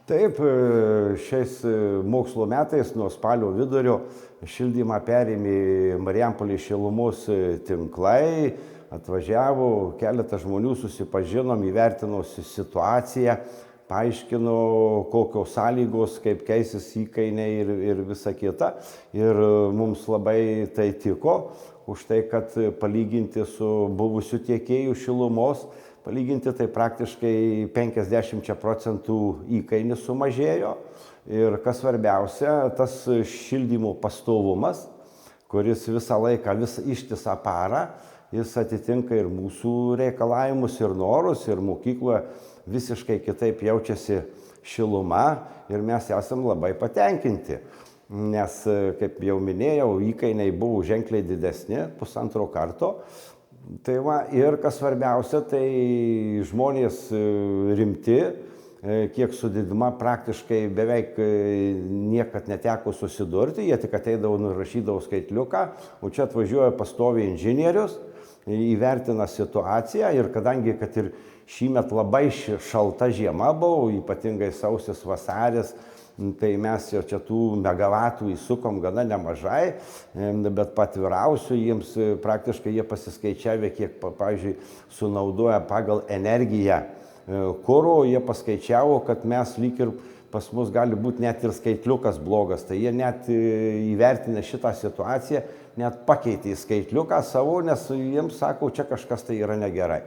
Taip, šiais mokslo metais nuo spalio vidurio šildymą perėmė Marijampolės šilumos tinklai, atvažiavo keletas žmonių, susipažinom, įvertino situaciją, paaiškino, kokios sąlygos, kaip keisis įkainiai ir visa kita. Ir mums labai tai tiko, už tai, kad palyginti su buvusiu tiekėju šilumos, palyginti tai praktiškai 50% įkainis sumažėjo. Ir kas svarbiausia, tas šildymo pastovumas, kuris visą laiką, ištisą parą, jis atitinka ir mūsų reikalavimus ir norus, ir mokykloje visiškai kitaip jaučiasi šiluma ir mes esam labai patenkinti. Nes, kaip jau minėjau, įkainiai buvo ženkliai didesni, 1,5 karto. Tai va, ir kas svarbiausia, tai žmonės rimti, kiek su diduma praktiškai beveik niekad neteko susidurti, jie tik ateidavo, nurašydavo skaitliuką, o čia atvažiuoja pastoviai inžinierius, įvertina situaciją ir kadangi, kad ir šįmet labai šalta žiema buvo, ypatingai sausis vasaris, tai mes jau čia tų megavatų įsukom gana nemažai, bet paatvirausiu jiems praktiškai jie pasiskaičiavę, kiek, pavyzdžiui, sunaudoja pagal energiją kuro, jie paskaičiavo, kad mes lyg ir pas mus gali būti net ir skaitliukas blogas, tai jie net įvertinę šitą situaciją, net pakeitė skaitliuką savo, nes jiems sako, čia kažkas tai yra negerai.